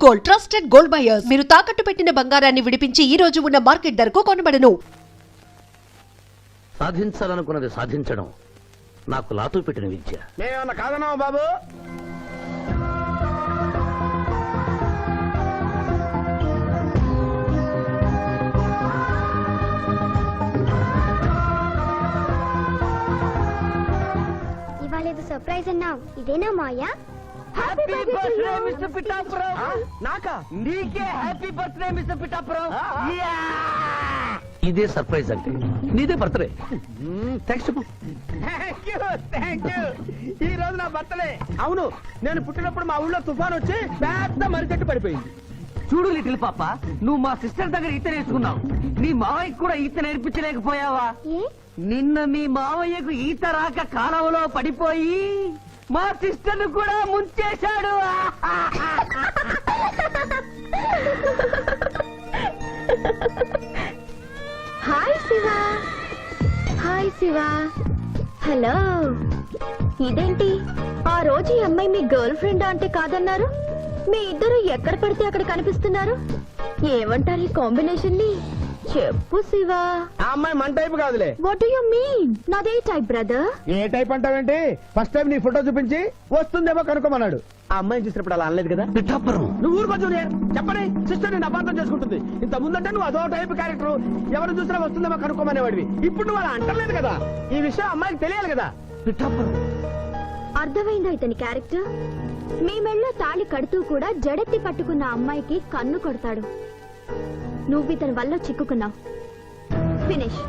Gold trusted gold buyers. మీరు తాకట్టు పెట్టిన బంగారాన్ని విడిపించి ఈ రోజు ఉన్న మార్కెట్ ధరకు కొనబడను. సాధించాలనుకున్నది సాధించడం నాకు లాతూ పెట్టిన విద్య. నేనేమన్నా కాదన్నావా బాబు? ఇవాళ ఏదో సర్ప్రైజ్ అన్నావు, ఇదేనా Maya? Happy birthday mister Pithapuram. నాకా? నీకే హ్యాపీ బర్త్డే మిస్టర్ పిఠాపురం. ఇదే సర్ప్రైజ్ అంటే నీదే బర్త్డే. థ్యాంక్స్ చెప్పు. Thank you. ఈ రోజు నా బర్త్డే. అవును, నేను పుట్టినప్పుడు మా ఊళ్ళో తుఫాన్ వచ్చి పెద్ద మర్రి చెట్టు పడిపోయింది. చూడు లిటిల్ పాప, నువ్వు మా సిస్టర్ దగ్గర ఈత నేర్చుకున్నావు. నీ మావయ్యకు కూడా ఈత నేర్పించలేకపోయావా? నిన్న మీ మావయ్యకు ఈత రాక కాలువలో పడిపోయి మా సిస్టర్ ను కూడా ముంచేశాడు. Hi Shiva. Hi Shiva. Hello. ఇదేంటి ఆ రోజు ఈ అమ్మాయి మీ గర్ల్ ఫ్రెండ్ అంటే కాదన్నారు? మీ ఇద్దరు ఎక్కడ పడితే అక్కడ కనిపిస్తున్నారు. ఏమంటారు ఈ కాంబినేషన్ ని? చెప్పు శివ. ఆ అమ్మాయి మన టైప్ కాదులే. What do you mean? నాదే టైప్ బ్రదర్. ఏ టైప్ అంటావేంటి? ఫస్ట్ టైం నీ ఫోటో చూపించి వస్తుందేమో కనుక్కోమన్నాడు. ఆ అమ్మాయిని చూసినప్పుడు అలా అనలేదు కదా. పిఠాపురం నువ్వు ఊరుకో జూనియర్. చెప్పని సిస్టర్ నేను అపార్థం చేసుకుంటుంది. ఇంత ముందంటే నువ్వు అదో టైప్ క్యారెక్టర్, ఎవరు చూసినా వస్తుందేమో కనుక్కోమనేవాడివి. ఇప్పుడు నువ్వు అలా అంటలేదు కదా. ఈ విషయం అమ్మాయికి తెలియాలి కదా. పిఠాపురం అర్థమైందా ఇతని క్యారెక్టర్? మీ మెళ్ళో తాళి కడుతూ కూడా జడెత్తి పట్టుకున్న అమ్మాయికి కన్ను కొడతాడు. నువ్వు ఇతని వల్ల చిక్కుకున్నావు. ఫినిష్.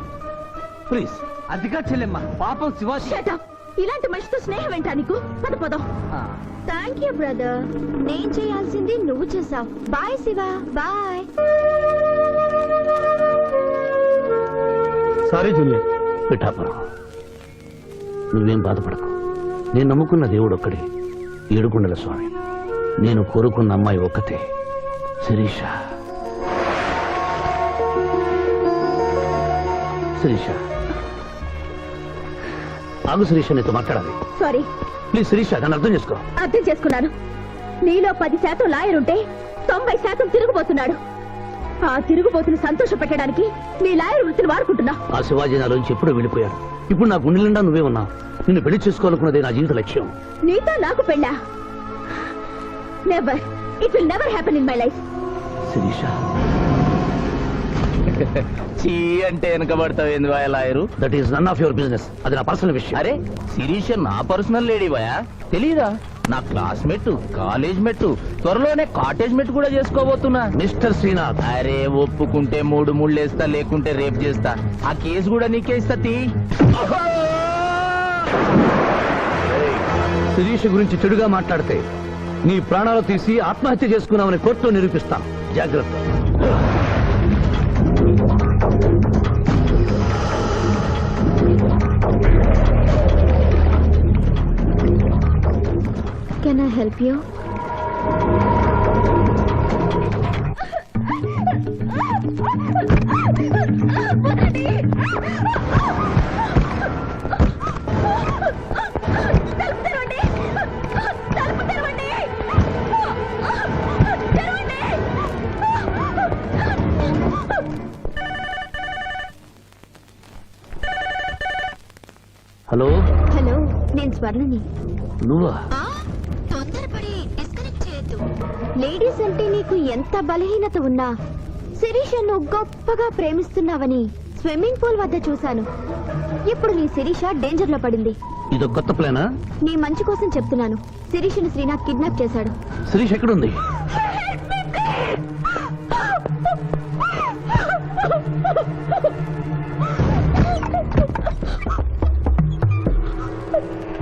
ప్లీజ్. అదిగా చెల్లెమ్మ, పాపం శివ. Shut up. ఇలాంటి మనిషితో స్నేహం ఏంటా నీకు? పదం. Thank you brother. నేను చేయాల్సింది నువ్వు చేసావు. Bye Shiva. Bye. Sorry junior. Pithapuram నువ్వేం బాధపడకు. నేను నమ్ముకున్న దేవుడు ఒక్కడే, ఏడుకొండల స్వామి. నేను కోరుకున్న అమ్మాయి ఒక్కతే, శిరీష. శిరీష ఆగు. శిరీష నీతో మాట్లాడాలి. సారీ. ప్లీజ్ శిరీష, నన్ను అర్థం చేసుకో. అర్థం చేసుకున్నాను. నీలో 10% లాయర్ ఉంటే 90% తిరుగుబోతున్నాడు. ఆ తిరుగుబోతుని సంతోష పెట్టడానికి నీ లాయర్ వృత్తిని వాడుకుంటున్నా. ఆ శివాజీ నాలోంచి ఎప్పుడూ వెళ్ళిపోయాడు. ఇప్పుడు నా గుండె నిండా నువ్వే ఉన్నావు. నిన్ను పెళ్లి చేసుకోవాలనుకున్నదే నా జీవిత లక్ష్యం. నీతో నాకు పెళ్ళా? Never. It will never happen in my life. Sirisha చీ అంటే వెనకబడతావు ఏంది boy lawyer? That is none of your business. అది నా పర్సనల్ విషయం. అరే శిరీష నా పర్సనల్ లేడీ బాయా, తెలీదా? నా క్లాస్మేట్, కాలేజ్ మెట్, త్వరలోనే కాటేజ్ మెట్ కూడా చేసుకోబోతున్నా. మిస్టర్ శ్రీనాథ్. అరే ఒప్పుకుంటే 3 ముళ్ళేస్తా, లేకుంటే రేప్ చేస్తా. ఆ కేసు కూడా నీకే ఇస్తా. శిరీష గురించి చెడుగా మాట్లాడితే నీ ప్రాణాలు తీసి ఆత్మహత్య చేసుకున్నామని కోర్టులో నిరూపిస్తాను. జాగ్రత్త. Can I help you? Hello. Hello, నేను స్వర్ణని. నువ్వా? తొందరపడి డిస్కనెక్ట్ చేయొద్దు. లేడీస్ అంటే నీకు ఎంత బలహీనత ఉన్నా శిరీషను గొప్పగా ప్రేమిస్తున్నావని స్విమ్మింగ్ పూల్ వద్ద చూశాను. ఇప్పుడు నీ శిరీష డేంజర్ లో పడింది. ఇదో కొత్త ప్లానా? నీ మంచి కోసం చెప్తున్నాను. శిరీషను శ్రీనాథ్ కిడ్నాప్ చేశాడు. శిరీష్ ఎక్కడుంది?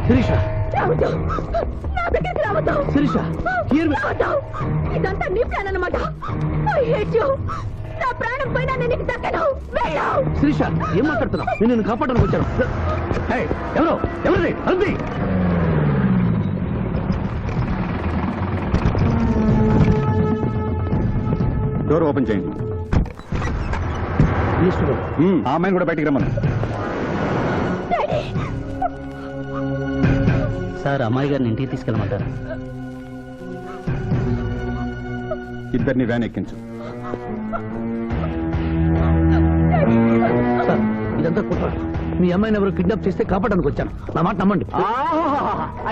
శిరీష, శిరీష, ఇదంతా నీ ప్లాన్ అన్నమాట. I hate you. నా ప్రాణం పోయినా నేను నీకు దక్కను. వెళ్ళు. శిరీష, ఏం మాట్లాడుతున్నావు? నేను నిన్ను కాపాడడానికి వచ్చాను. ఎవరు ఎవరి అంది? డోర్ ఓపెన్ చేయండి. ఆ అమ్మాయిని కూడా బయటికి రమ్మను. సార్, అమ్మాయి గారిని ఇంటికి తీసుకెళ్ళమంటారా? ఇద్దరిని వ్యాన్ ఎక్కించు. సార్ ఇదంతా కుట్ర. మీ అమ్మాయిని ఎవరు కిడ్నాప్ చేస్తే కాపాడడానికి వచ్చాను. నా మాట నమ్మండి.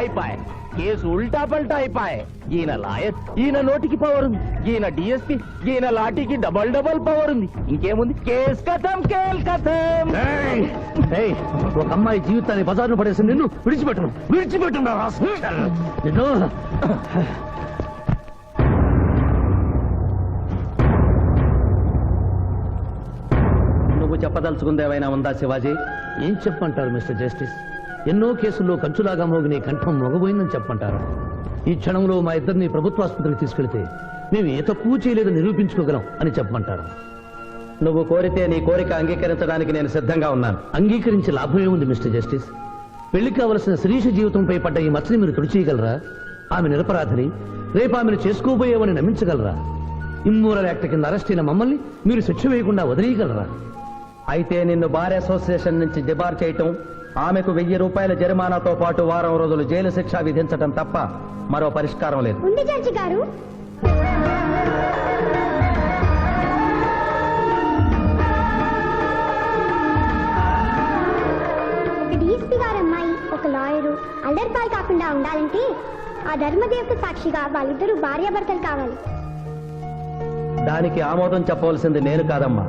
అయిపోయి కేసు ఉల్టా పల్టా అయిపోయి. ఈయన లాయర్, ఈయన నోటికి పవర్ ఉంది, ఈయన డిఎస్పీ, ఈయన లాఠీకి డబల్ పవర్ ఉంది. ఇంకేముంది? కేస్ కథం, కేల్ కథం. ఏయ్! ఏయ్! ఒక అమ్మాయి జీవితాన్ని బజారును పడేసి నిన్ను విడిచిపెట్టను నిన్ను. నువ్వు చెప్పదలుచుకుంది ఏమైనా ఉందా శివాజీ? ఏం చెప్పంటారు మిస్టర్ జస్టిస్? ఎన్నో కేసుల్లో కంచులాగా మోగిన ఈ కంఠం మొగబోయిందని చెప్పంటారా? ఈ క్షణంలో మా ఇద్దరిని ప్రభుత్వ ఆసుపత్రికి తీసుకెళ్తే మేము ఏ తక్కువ చేయలేదని నిరూపించుకోగలం అని చెప్పమంటారు. నువ్వు కోరితే నీ కోరిక అంగీకరించడానికి నేను సిద్ధంగా ఉన్నాను. అంగీకరించి లాభమే ఉంది మిస్టర్ జస్టిస్. పెళ్లి కావలసిన శిరీష జీవితంపై పడ్డ ఈ మచ్చని మీరు తుడిచేయగలరా? ఆమె నిరపరాధిని, రేపు ఆమెను చేసుకోబోయేవని నమ్మించగలరా? ఇమ్మోరల్ యాక్ట్ కింద అరెస్ట్ అయిన మమ్మల్ని మీరు శిక్ష వేయకుండా వదిలేయగలరా? అయితే నిన్ను బార్ అసోసియేషన్ నుంచి డిబార్ చేయటం, ఆమెకు 1000 రూపాయల జరిమానాతో పాటు వారం రోజులు జైలు శిక్ష విధించటం తప్ప మరో పరిష్కారం లేదు. ఉంది జడ్జి గారు. ఒక డిఎస్పీ గారు అమ్మాయి, ఒక లాయరు అల్లరిపాలు కాకుండా ఉండాలంటే ఆ ధర్మదేవత సాక్షిగా వాళ్ళిద్దరూ భార్యాభర్తలు కావాలి. దానికి ఆమోదం చెప్పవలసింది నేను కాదమ్మా,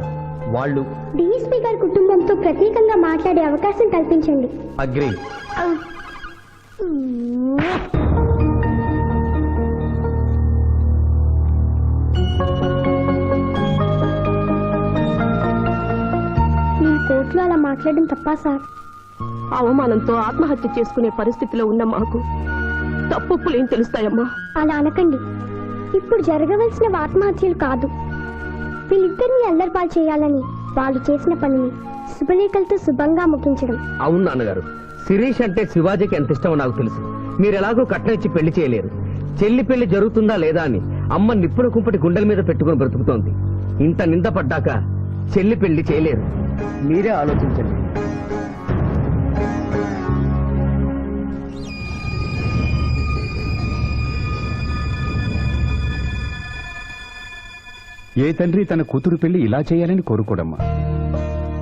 వాళ్ళు. డిఎస్పీ గారి కుటుంబంతో ప్రత్యేకంగా మాట్లాడే అవకాశం కల్పించండి. అగ్రి. నేను కోర్టులో అలా మాట్లాడడం తప్పా సార్? అవమానంతో ఆత్మహత్య చేసుకునే పరిస్థితిలో ఉన్న మాకు తప్పులేం తెలుస్తాయమ్మా? అలా అనకండి. ఇప్పుడు జరగవలసిన ఆత్మహత్యలు కాదు, వీళ్ళిద్దరిని అల్లరిపాలు చేయాలని వాళ్ళు చేసిన పనిని శుభలేఖలతో శుభంగా ముగించడం. అవును నాన్నగారు, శిరీష్ అంటే శివాజీకి ఎంత ఇష్టమో నాకు తెలుసు. మీరు ఎలాగో కట్నం ఇచ్చి పెళ్లి చేయలేరు. చెల్లి పెళ్లి జరుగుతుందా లేదా అని అమ్మ నిప్పుల కుంపటి గుండెల మీద పెట్టుకుని బ్రతుకుతోంది. ఇంత నింద పడ్డాక చెల్లి పెళ్లి చేయలేరు. మీరే ఆలోచించండి. ఏ తండ్రి తన కూతురు పెళ్లి ఇలా చేయాలని కోరుకోడమ్మా.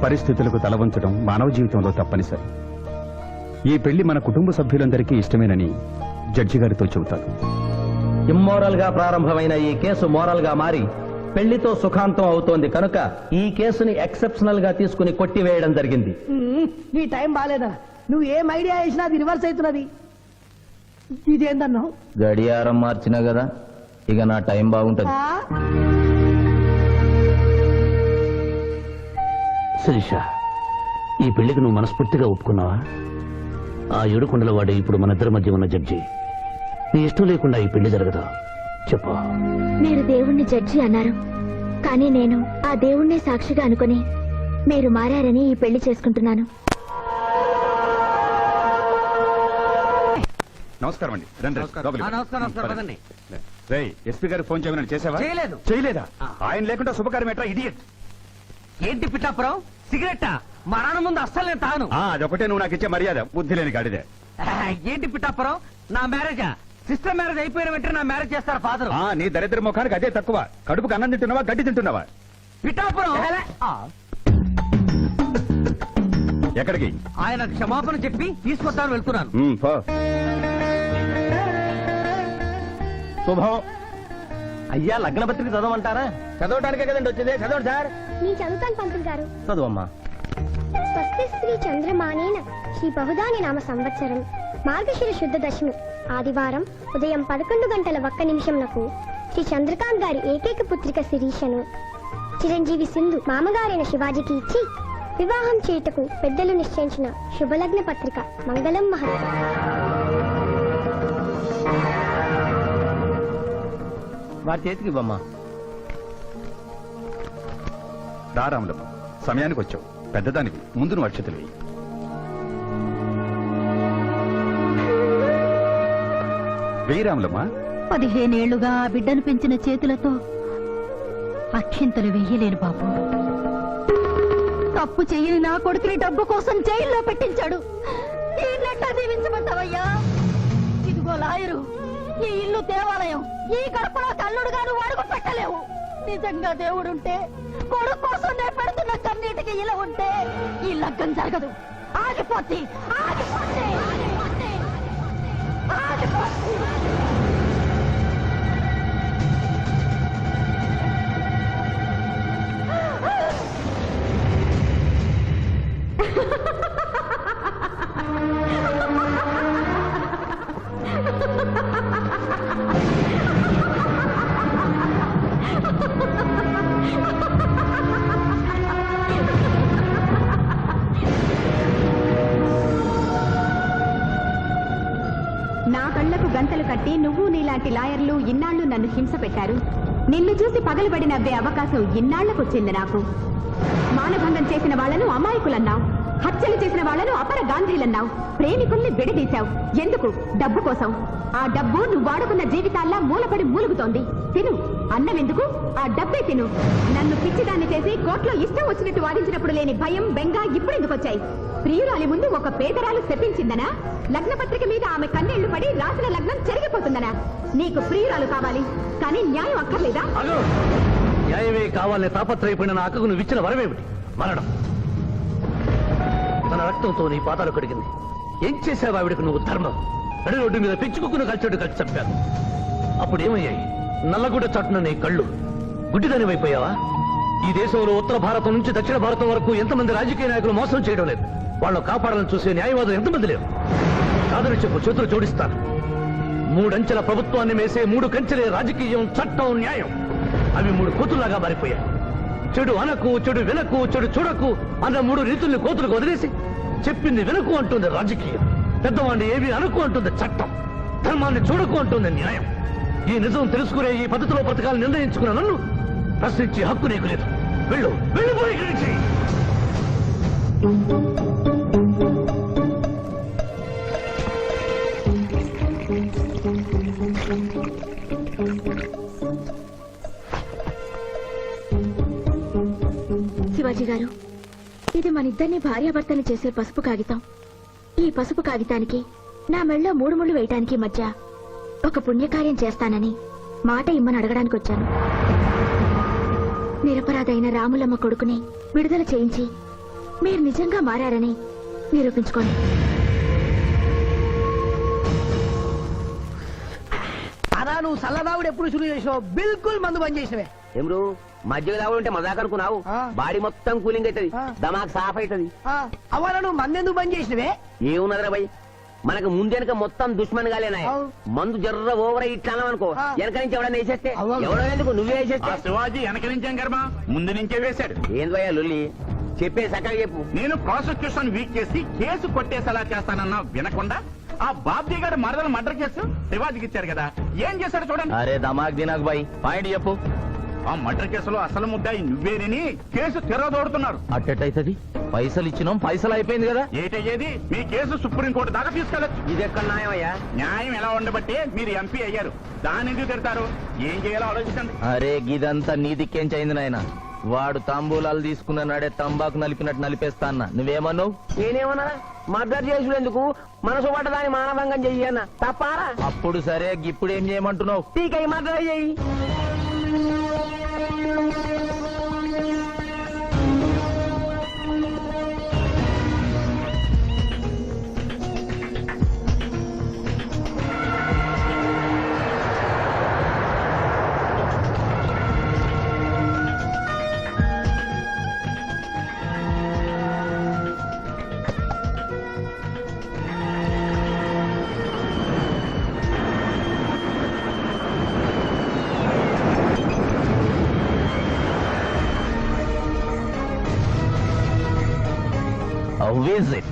పరిస్థితులకు తల వంచడం మానవ జీవితంలో తప్పనిసరి. ఈ పెళ్లి మన కుటుంబ సభ్యులందరికీ ఇష్టమేనని జడ్జి గారితో చెబుతాను. ఇమ్మోరల్ గా ప్రారంభమైన ఈ కేసు మోరల్ గా మారి పెళ్లితో సుఖాంతం అవుతోంది కనుక ఈ కేసుని ఎక్సెప్షనల్ గా తీసుకుని కొట్టివేయడం జరిగింది. నీ టైం బాలేదా? నువ్వు ఏం ఐడియా వేసినా అది రివర్స్ అవుతున్నది. ఇదేందన్నావు? గడియారం మార్చినా కదా, ఇక నా టైం బాగుంటది. శిరీష, ఈ పెళ్లికి నువ్వు మనస్ఫూర్తిగా ఒప్పుకున్నావా? ఆ ఏడుకొండల వాడే ఇప్పుడు మన ఇద్దరి మధ్య ఉన్న జడ్జి. నీ ఇష్టం లేకుండా ఈ పెళ్లి జరగదా? చెప్పు. మీరు దేవుణ్ణి జడ్జి అన్నారు, కానీ నేను ఆ దేవుణ్ణి సాక్షిగా అనుకుని మీరు మారారని ఈ పెళ్లి చేసుకుంటున్నాను. నమస్కారం అండి. రండి, లోపలికి. నమస్కారం. రేయ్, ఎస్పీ గారికి ఫోన్ చేయమని చేసావా? చేయలేదు. చేయలేదా? ఆయన లేకుండా శుభకార్యం ఎట్లా? ఇడియట్. ఏంటి పిఠాపురం, సిగరెట్టా? మా నాన్న ముందు అస్సలు నేను తాను. అదొకటే నువ్వు నాకు ఇచ్చే మర్యాద. బుద్ధి లేని గాడిదే. ఏంటి పిఠాపురం, నా మ్యారేజా? సిస్టర్ మ్యారేజ్ అయిపోయిన వెంటనే నా మ్యారేజ్ చేస్తారు ఫాదర్. నీ దరిద్ర ముఖానికి అదే తక్కువ. కడుపుకి అన్నం తింటున్నావా, గడ్డి తింటున్నావా? పిఠాపురం ఎక్కడికి? ఆయన క్షమాపణ చెప్పి తీసుకొస్తాను, వెళ్తున్నాను. పో. శుభం. అయ్యా, లగ్న పత్రిక చదవమంటారా? చదవటానికే కదండి వచ్చింది. చదవండి సార్. నేను చదువుతాను పంతులు గారు. చదువమ్మా. స్వస్తి శ్రీ చంద్రమానేన శ్రీ బహుదాని నామ సంవత్సరం మార్గశిర శుద్ధ దశమి ఆదివారం ఉదయం 11:01 శ్రీ చంద్రకాంత్ గారి ఏకైక పుత్రిక శిరీషను చిరంజీవి సింధు మామగారైన శివాజీకి ఇచ్చి వివాహం చేయుటకు పెద్దలు నిశ్చయించిన శుభలగ్న పత్రిక. మంగళం మహత్. వారి చేతికి ఇవ్వమ్మా. రారాములమ్మ, సమయానికి వచ్చావు. పెద్దదానికి ముందు నువ్వు అక్షతలు వేయి. వెయ్యి రాములమ్మ. 15 ఏళ్లుగా ఆ బిడ్డను పెంచిన చేతులతో అక్షింతలు వెయ్యలేను బాబు. తప్పు చెయ్యని నా కొడుకుని డబ్బు కోసం జైల్లో పెట్టించాడు. ఈయనెట్టా దీవించమంటావయ్యా? ఇదిగో లాయరు, ఈ ఇల్లు దేవాలయం, ఈ గడపలో తల్లుడుగా నువ్వు అడుగు పెట్టలేవు. నిజంగా దేవుడుంటే కొడుకు కోసం నేను పెడుతున్న కన్నీటికి ఇలా ఉంటే ఈ లగ్గం జరగదు. ఆగిపోద్ది, ఆగిపోద్ది, ఆగిపోద్ది, ఆగిపోద్ది. నా కళ్లకు గంతలు కట్టి నువ్వు నీలాంటి లాయర్లు ఇన్నాళ్లు నన్ను హింస పెట్టారు. నిన్ను చూసి పగలబడి నవ్వే అవకాశం ఇన్నాళ్లకొచ్చింది నాకు. మానభంగం చేసిన వాళ్లను అమాయకులన్నావు, హత్యలు చేసిన వాళ్లను అపర గాంధీలన్నావు, ప్రేమికుల్ని విడదీశావు. ఎందుకు? డబ్బు కోసం. ఆ డబ్బు నువ్వు వాడుకున్న జీవితాల్లా మూలపడి మూలుగుతోంది. తిను, అన్నం ఎందుకు? ఆ డబ్బే తిను. నన్ను పిచ్చిదాన్ని చేసి కోర్టులో ఇష్టం వచ్చినట్టు వాదించినప్పుడు లేని భయం, బెంగ ఇప్పుడెందుకు వచ్చాయి? ప్రియురాలి ముందు ఒక పేదరాలు శపించిందనా? లగ్నపత్రిక మీద ఆమె కన్నీళ్లు పడి రాసిన లగ్నం చెరిగిపోతుందనా? నీకు ప్రియురాలు కావాలి, కానీ న్యాయం అక్కర్లేదా? న్యాయమే కావాలని తాపత్రయపడిన నా అక్కకు నువ్వు ఇచ్చిన వరమేమిటి? మరణం. తన రక్తంతో నీ పాదాలు కడిగింది. ఏం చేశావు ఆవిడకు నువ్వు? ధర్మం. నడి రోడ్డు మీద పెంచుకుని కలిచాడు కలిసి చంపాను. అప్పుడు ఏమయ్యాయి? నల్లగుడ్డ చాటున నీ కళ్ళు. గుడ్డిదాని వైపోయావా? ఈ దేశంలో ఉత్తర భారతం నుంచి దక్షిణ భారతం వరకు ఎంతమంది రాజకీయ నాయకులు మోసం చేయడం లేదు. వాళ్ళను కాపాడాలని చూసే న్యాయవాదులు ఎంతమంది లేరు? కాదని చెప్పు, చేతులు జోడిస్తాను. 3 అంచెల ప్రభుత్వాన్ని మేసే 3 కంచెలే రాజకీయం, చట్టం, న్యాయం. అవి 3 కోతుల్లాగా మారిపోయాయి. చెడు అనకు, చెడు వినకు, చెడు చూడకు అన్న 3 రీతుల్ని కోతులకు వదిలేసి చెప్పింది వినకు అంటుంది రాజకీయం. పెద్దవాడిని ఏవి అనకు అంటుంది చట్టం. ధర్మాన్ని చూడకు అంటుంది న్యాయం. ఈ నిజం తెలుసుకునే ఈ పద్ధతిలో బ్రతకాలని నిర్ణయించుకున్న నన్ను ప్రశ్నించే హక్కు నీకు లేదు. వెళ్ళు, వెళ్ళిపోయి ఇక్కడి నుంచి. శివాజీ గారు, ఇది మనిద్దరిని భార్యాభర్తలు చేసే పసుపు కాగితం. ఈ పసుపు కాగితానికి నా మెళ్ళో 3 ముళ్ళు వేయటానికి మధ్య ఒక పుణ్యకార్యం చేస్తానని మాట ఇమ్మని అడగడానికి వచ్చాను. నిరపరాధైన రాములమ్మ కొడుకుని విడుదల చేయించి మీరు నిజంగా మారారని నిరూపించుకోండి. అదా నువ్వు సల్లదావుడు ఎప్పుడు శురు చేసినావు? బిల్కుల్ మందు బంద్ చేసినవే. ఏమ్రు మధ్య దావుడు ఉంటే మజాక్ అనుకున్నావు? ఆ. బాడీ మొత్తం కూలింగ్ అవుతుంది, ఆ. దమాక్ సాఫ్ అవుతుంది. అవ్వాలా నువ్వు మందెందుకు బంద్ చేసినవే? ఏమున్నదిరా భయ్, మనకు ముందెనక మొత్తం దుష్మన్ గాలేనాయి. అవు. మందు జర్ర ఓవర్ ఇట్లా అనుకో, ఆ. వెనక నుంచి ఎవడన్నా వేసేస్తే అవ్వ. ఎవడో ఎందుకు నువ్వే వేసేస్తే శివాజీ వెనక నుంచేం కర్మ, ముందు నుంచే వేశాడు. ఏంది భయ్యా లొల్లి? చెప్పే సక్కగా చెప్పు. నేను ప్రాసిక్యూషన్ వీక్ చేసి కేసు కొట్టేసేలా చేస్తానన్నా వినకుండా ఆ బాబ్జీ గారి మరదల మర్డర్ కేసు శివాజీకి ఇచ్చారు కదా, ఏం చేశాడు చూడండి. అరే దమాక్ దినాక్ బాయ్, పాయింట్ చెప్పు. ఆ మర్డర్ కేసులో అసలు ముద్దాయి నువ్వేనని కేసు తిరగదోడుతున్నారు. అట్టెట్టయితది? పైసలు ఇచ్చినాం, పైసలు అయిపోయింది కదా. ఏటయ్యేది? మీ కేసు సుప్రీంకోర్టు దాకా తీసుకెళ్లొచ్చు. ఇది ఎక్కడ న్యాయం అయ్యా? న్యాయం ఎలా ఉండబట్టే మీరు ఎంపీ అయ్యారు. దాన్ని ఎందుకు తిడతారు? ఏం చేయాలో ఆలోచించండి. అరే గిదంతా నీ దిక్కేం చైంది నాయన. వాడు తాంబూలాలు తీసుకున్న నాడే తంబాకు నలిపినట్టు నలిపేస్తా అన్న. నువ్వేమన్నావు? నేనేమన్నా? మర్డర్ చేసుడు ఎందుకు, మనసు పట్టదాని మానభంగం చెయ్యన్న తప్పారా? అప్పుడు సరే, ఇప్పుడు ఏం చేయమంటున్నావు? టీకై మర్డర్ చెయ్యి. How is it?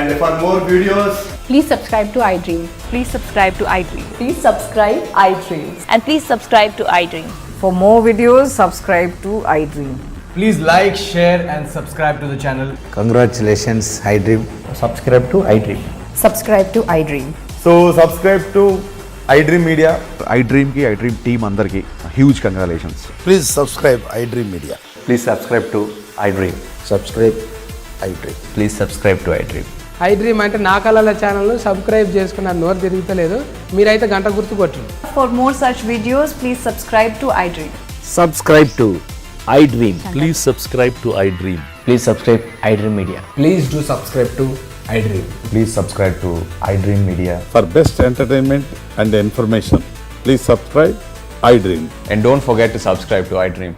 And for more videos, Please subscribe to iDream. Please subscribe to iDream. Please subscribe iDream. And please subscribe to iDream. For more videos, subscribe to iDream. please like, share and subscribe to the channel. Congratulations, iDream. Subscribe to iDream. Subscribe to iDream. So subscribe to iDream Media. iDream ki iDream team andarki huge congratulations. Please subscribe iDream Media. Please subscribe to iDream. Subscribe iDream. Please subscribe to iDream. iDream అంటే నా కళల channel subscribe చేసుకున్న నోరు తిరుగుతలేదు మీరైతే గంట గుర్తు కొట్టండి. For more such videos, please subscribe to iDream. Subscribe to iDream. Please subscribe to iDream. Please subscribe iDream Media. Please do subscribe to iDream. Please subscribe to iDream Media. For best entertainment and information, please subscribe iDream. And don't forget to subscribe to iDream.